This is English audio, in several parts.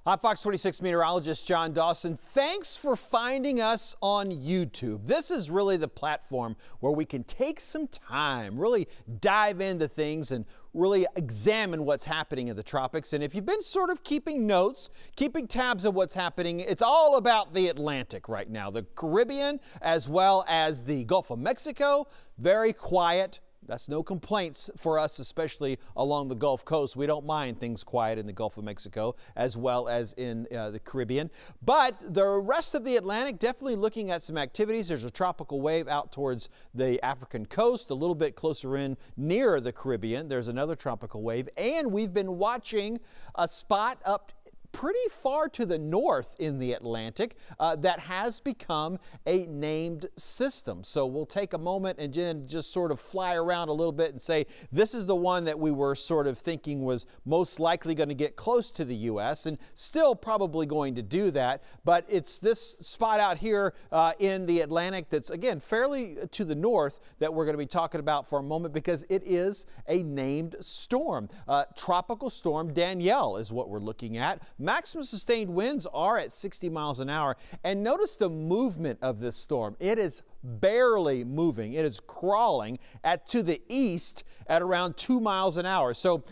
I'm Fox 26 meteorologist John Dawson. Thanks for finding us on YouTube. This is really the platform where we can take some time, really dive into things and really examine what's happening in the tropics. And if you've been sort of keeping notes, keeping tabs of what's happening, it's all about the Atlantic right now. The Caribbean as well as the Gulf of Mexico, very quiet. That's no complaints for us, especially along the Gulf Coast. We don't mind things quiet in the Gulf of Mexico as well as in the Caribbean. But the rest of the Atlantic, definitely looking at some activities. There's a tropical wave out towards the African coast, a little bit closer in near the Caribbean. There's another tropical wave. And we've been watching a spot up pretty far to the north in the Atlantic that has become a named system. So we'll take a moment and then just sort of fly around a little bit and say this is the one that we were sort of thinking was most likely going to get close to the U.S. and still probably going to do that. But it's this spot out here in the Atlantic that's, again, fairly to the north that we're going to be talking about for a moment because it is a named storm. Tropical storm Danielle is what we're looking at. Maximum sustained winds are at 60 miles an hour. And notice the movement of this storm. It is barely moving. It is crawling to the east at around 2 miles an hour. So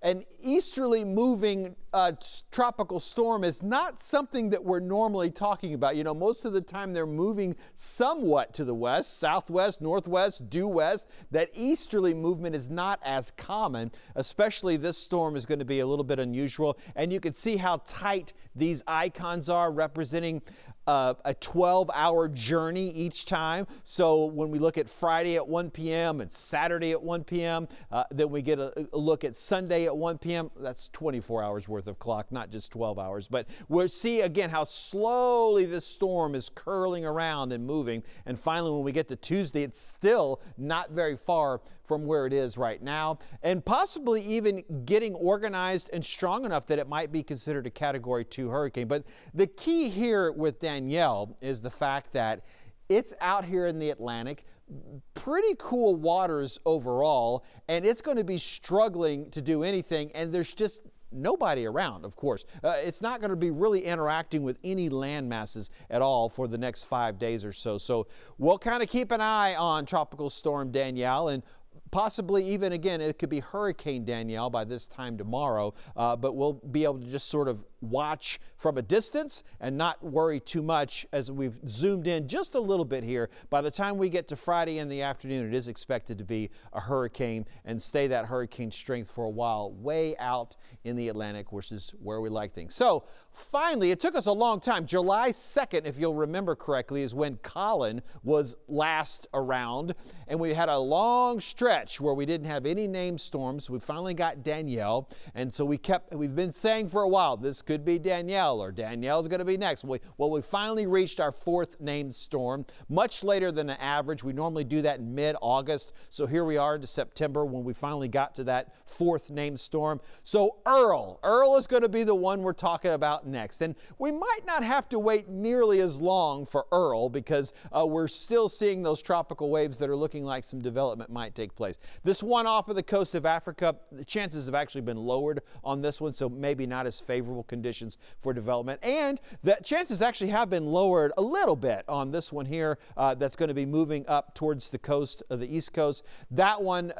an easterly moving tropical storm is not something that we're normally talking about. You know, most of the time they're moving somewhat to the west, southwest, northwest, due west. That easterly movement is not as common, especially this storm is going to be a little bit unusual. And you can see how tight these icons are, representing a 12-hour journey each time. So when we look at Friday at 1 p.m. and Saturday at 1 p.m., then we get a look at Sunday at 1 p.m. That's 24 hours worth of clock, not just 12 hours. But we'll see again how slowly this storm is curling around and moving. And finally, when we get to Tuesday, it's still not very far from where it is right now, and possibly even getting organized and strong enough that it might be considered a Category 2 hurricane. But the key here with Danielle is the fact that it's out here in the Atlantic, pretty cool waters overall, and it's going to be struggling to do anything, and there's just nobody around, of course. It's not going to be really interacting with any land masses at all for the next 5 days or so. So we'll kind of keep an eye on Tropical Storm Danielle, and possibly even, again, it could be Hurricane Danielle by this time tomorrow, but we'll be able to just sort of watch from a distance and not worry too much as we've zoomed in just a little bit here. By the time we get to Friday in the afternoon, it is expected to be a hurricane and stay that hurricane strength for a while way out in the Atlantic, which is where we like things. So finally, it took us a long time. July 2nd, if you'll remember correctly, is when Colin was last around, and we had a long stretch where we didn't have any named storms. We finally got Danielle, and so we've been saying for a while this could be Danielle, or Danielle's going to be next. Well, we finally reached our fourth named storm, much later than the average. We normally do that in mid-August, so here we are into September when we finally got to that fourth named storm. So Earl is going to be the one we're talking about next, and we might not have to wait nearly as long for Earl because we're still seeing those tropical waves that are looking like some development might take place. This one off of the coast of Africa, the chances have actually been lowered on this one, so maybe not as favorable conditions for development, and the chances actually have been lowered a little bit on this one here that's going to be moving up towards the coast of the East Coast. That one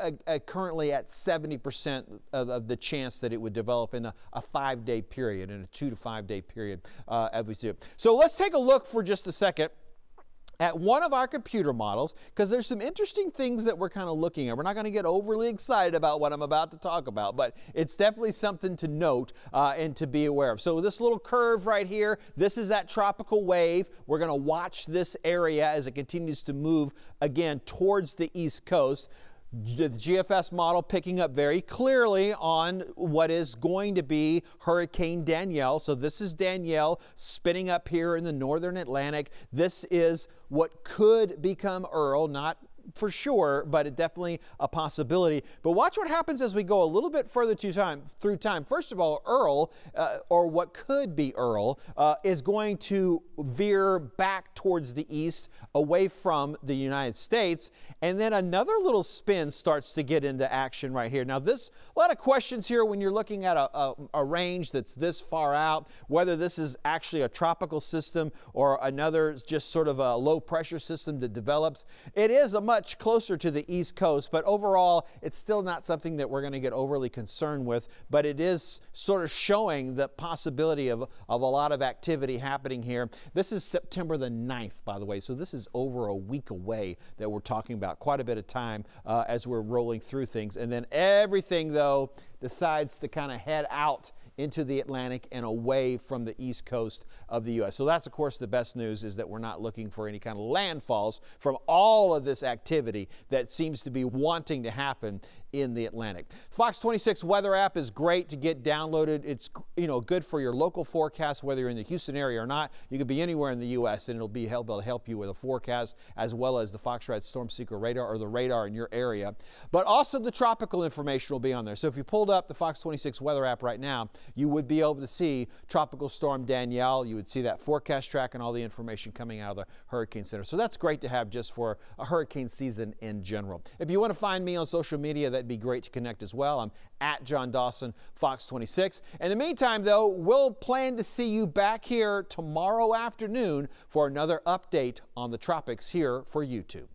currently at 70% of the chance that it would develop in a 5-day period, in a 2 to 5 day period as we see it. So let's take a look for just a second at one of our computer models, because there's some interesting things that we're kind of looking at. We're not going to get overly excited about what I'm about to talk about, but it's definitely something to note and to be aware of. So this little curve right here, this is that tropical wave. We're going to watch this area as it continues to move again towards the East Coast. The GFS model picking up very clearly on what is going to be Hurricane Danielle. So this is Danielle spinning up here in the northern Atlantic. This is what could become Earl, not for sure, but it definitely a possibility. But watch what happens as we go a little bit further through time. First of all, Earl, or what could be Earl, is going to veer back towards the east, away from the United States, and then another little spin starts to get into action right here. Now, a lot of questions here when you're looking at a range that's this far out, whether this is actually a tropical system or another just sort of a low pressure system that develops. It is a much closer to the East Coast, but overall, it's still not something that we're going to get overly concerned with, but it is sort of showing the possibility of a lot of activity happening here. This is September the 9th, by the way, so this is over a week away that we're talking about, quite a bit of time as we're rolling through things. And then everything, though, decides to kind of head out into the Atlantic and away from the east coast of the U.S. So that's, of course, the best news, is that we're not looking for any kind of landfalls from all of this activity that seems to be wanting to happen in the Atlantic. Fox 26 weather app is great to get downloaded. It's good for your local forecast, whether you're in the Houston area or not. You could be anywhere in the U.S. and it'll be able to help you with a forecast, as well as the Fox Rad Storm Seeker radar, or the radar in your area. But also the tropical information will be on there. So if you pulled up the Fox 26 weather app right now, you would be able to see Tropical Storm Danielle. You would see that forecast track and all the information coming out of the Hurricane Center. So that's great to have just for a hurricane season in general. If you want to find me on social media, that'd be great to connect as well. I'm at John Dawson, Fox 26. In the meantime, though, we'll plan to see you back here tomorrow afternoon for another update on the tropics here for YouTube.